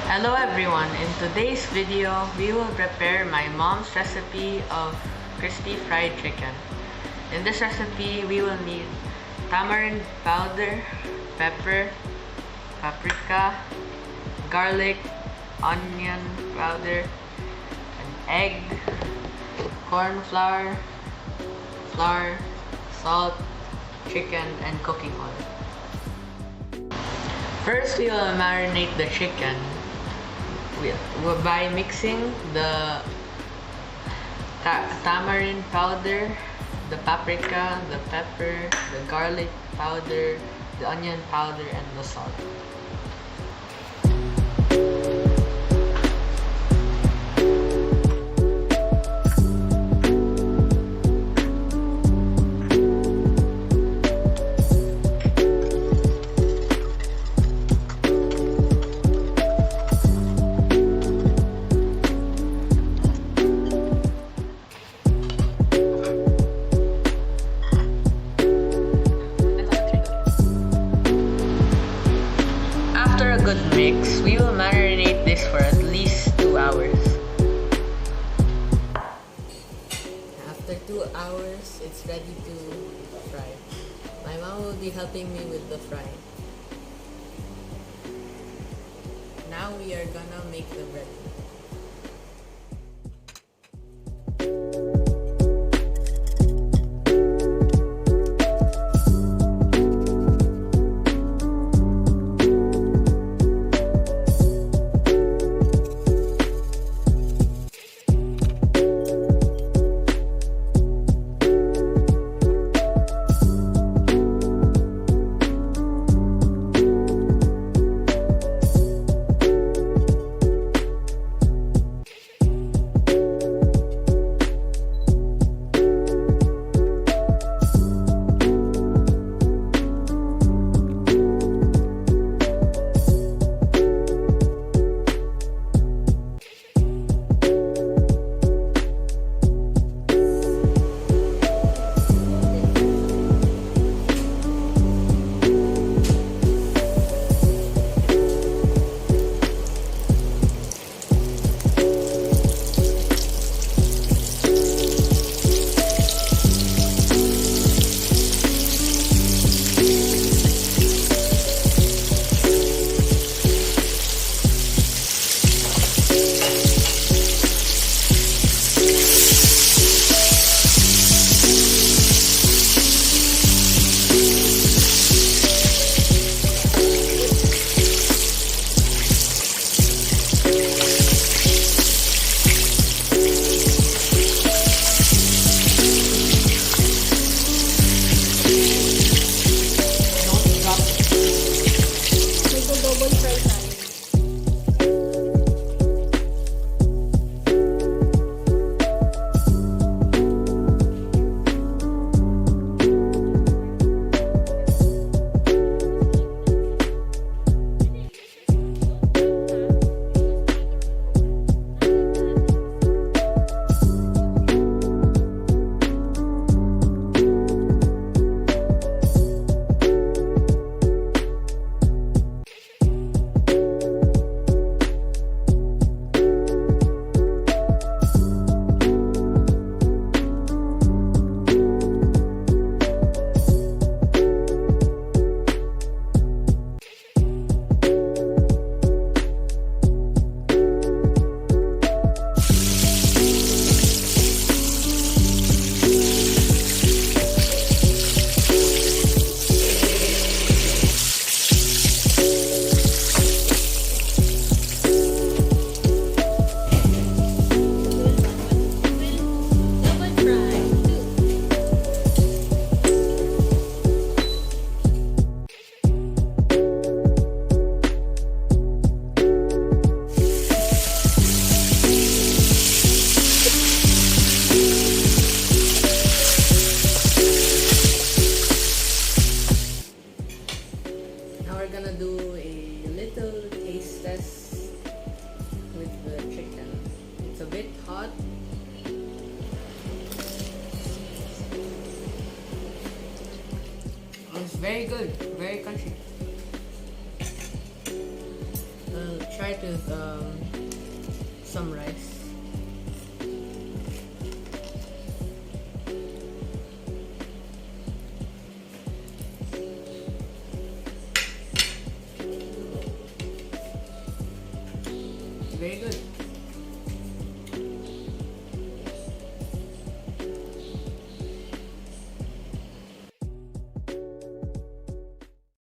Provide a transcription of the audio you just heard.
Hello everyone, in today's video, we will prepare my mom's recipe of crispy fried chicken. In this recipe, we will need tamarind powder, pepper, paprika, garlic, onion powder, an egg, corn flour, salt, chicken, and cooking oil. First, we will marinate the chicken by mixing the tamarind powder, the paprika, the pepper, the garlic powder, the onion powder, and the salt. After a good mix, we will marinate this for at least 2 hours. After 2 hours, it's ready to fry. My mom will be helping me with the fry. Now we are gonna make the bread. It's very good, very crunchy. The try it with some rice. Very good.